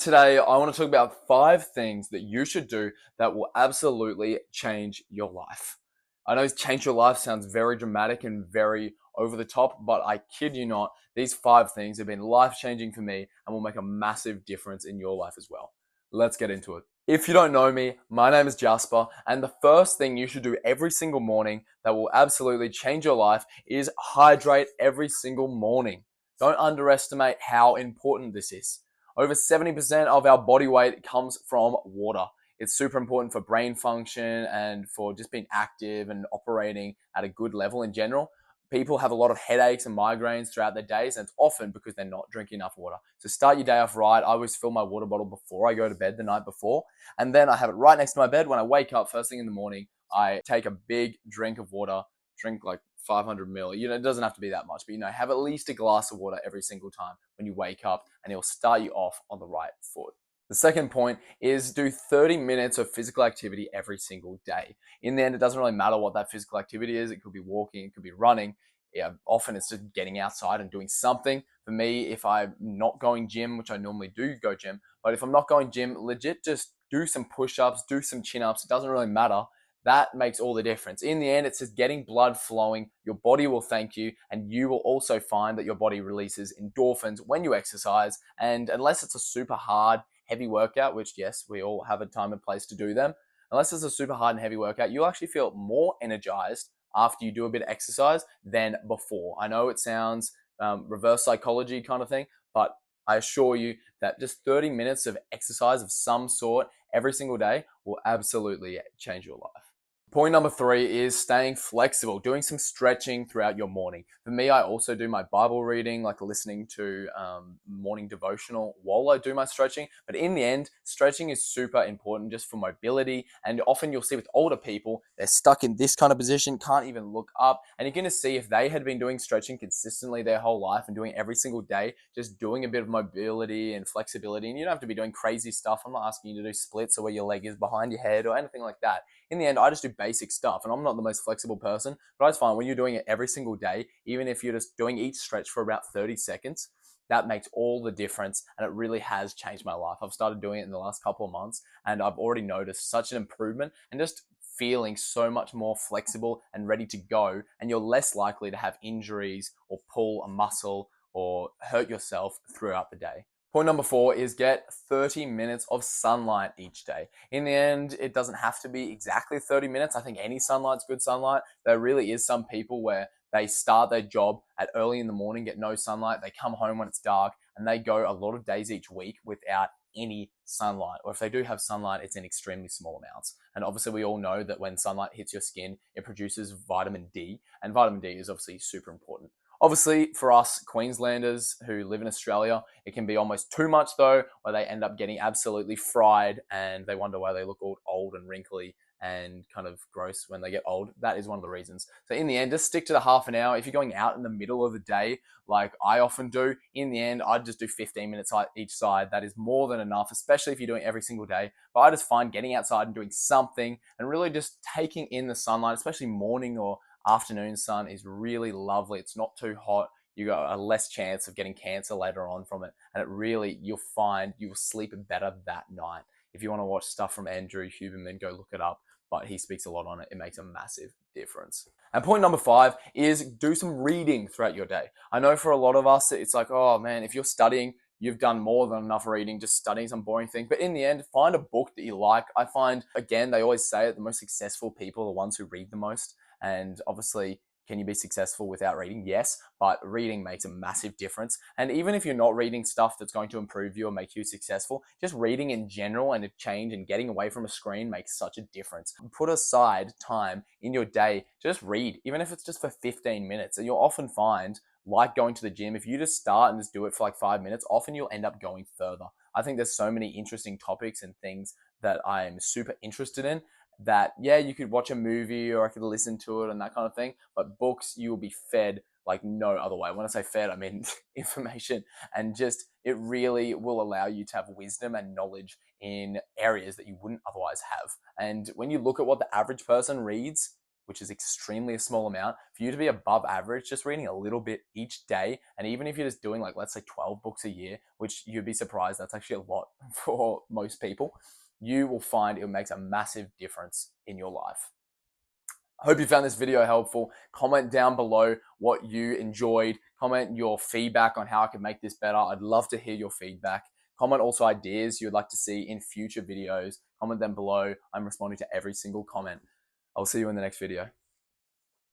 Today, I want to talk about 5 things that you should do that will absolutely change your life. I know change your life sounds very dramatic and very over the top, but I kid you not, these 5 things have been life changing for me and will make a massive difference in your life as well. Let's get into it. If you don't know me, my name is Jasper, and the first thing you should do every single morning that will absolutely change your life is hydrate every single morning. Don't underestimate how important this is. Over 70% of our body weight comes from water. It's super important for brain function and for just being active and operating at a good level in general. People have a lot of headaches and migraines throughout their days, and it's often because they're not drinking enough water. So start your day off right. I always fill my water bottle before I go to bed the night before, and then I have it right next to my bed. When I wake up first thing in the morning, I take a big drink of water, drink like 500 mil. It doesn't have to be that much, but have at least a glass of water every single time when you wake up, and it'll start you off on the right foot. The second point is do 30 minutes of physical activity every single day. In the end, it doesn't really matter what that physical activity is. It could be walking, it could be running. Yeah, often it's just getting outside and doing something. For me, if I'm not going gym, which I normally do go gym, but if I'm not going gym, legit just do some push-ups, do some chin-ups. It doesn't really matter. That makes all the difference. In the end, it's just getting blood flowing. Your body will thank you, and you will also find that your body releases endorphins when you exercise. And unless it's a super hard, heavy workout, which yes, we all have a time and place to do them, unless it's a super hard and heavy workout, you'll actually feel more energized after you do a bit of exercise than before. I know it sounds reverse psychology kind of thing, but I assure you that just 30 minutes of exercise of some sort every single day will absolutely change your life. Point number 3 is staying flexible, doing some stretching throughout your morning. For me, I also do my Bible reading, like listening to morning devotional while I do my stretching. But in the end, stretching is super important just for mobility. And often you'll see with older people, they're stuck in this kind of position, can't even look up. And you're going to see if they had been doing stretching consistently their whole life and doing it every single day, just doing a bit of mobility and flexibility. And you don't have to be doing crazy stuff. I'm not asking you to do splits or where your leg is behind your head or anything like that. In the end, I just do basic stuff, and I'm not the most flexible person, but I just find when you're doing it every single day, even if you're just doing each stretch for about 30 seconds, that makes all the difference, and it really has changed my life. I've started doing it in the last couple of months, and I've already noticed such an improvement and just feeling so much more flexible and ready to go, and you're less likely to have injuries or pull a muscle or hurt yourself throughout the day. Point number 4 is get 30 minutes of sunlight each day. In the end, it doesn't have to be exactly 30 minutes. I think any sunlight's good sunlight. There really is some people where they start their job at early in the morning, get no sunlight, they come home when it's dark, and they go a lot of days each week without any sunlight. Or if they do have sunlight, it's in extremely small amounts. And obviously, we all know that when sunlight hits your skin, it produces vitamin D, and vitamin D is obviously super important. Obviously, for us Queenslanders who live in Australia, it can be almost too much though, where they end up getting absolutely fried and they wonder why they look all old and wrinkly and kind of gross when they get old. That is one of the reasons. So in the end, just stick to the half an hour. If you're going out in the middle of the day, like I often do, in the end, I'd just do 15 minutes each side. That is more than enough, especially if you're doing it every single day. But I just find getting outside and doing something and really just taking in the sunlight, especially morning or afternoon sun, is really lovely. It's not too hot. You got a less chance of getting cancer later on from it. And it really, you'll find you'll sleep better that night. If you want to watch stuff from Andrew Huberman, go look it up. But he speaks a lot on it. It makes a massive difference. And point number 5 is do some reading throughout your day. I know for a lot of us, it's like, oh man, if you're studying, you've done more than enough reading, just studying some boring thing. But in the end, find a book that you like. I find, again, they always say it, the most successful people are the ones who read the most. And obviously, can you be successful without reading? Yes, but reading makes a massive difference. And even if you're not reading stuff that's going to improve you or make you successful, just reading in general and a change and getting away from a screen makes such a difference. Put aside time in your day, just read, even if it's just for 15 minutes. And you'll often find, like going to the gym, if you just start and just do it for like 5 minutes, often you'll end up going further. I think there's so many interesting topics and things that I'm super interested in that, yeah, you could watch a movie or I could listen to it and that kind of thing, but books, you will be fed like no other way. When I say fed, I mean information, and just it really will allow you to have wisdom and knowledge in areas that you wouldn't otherwise have. And when you look at what the average person reads, which is extremely a small amount, for you to be above average, just reading a little bit each day, and even if you're just doing like, let's say 12 books a year, which you'd be surprised, that's actually a lot for most people, you will find it makes a massive difference in your life. I hope you found this video helpful. Comment down below what you enjoyed. Comment your feedback on how I can make this better. I'd love to hear your feedback. Comment also ideas you'd like to see in future videos. Comment them below. I'm responding to every single comment. I'll see you in the next video.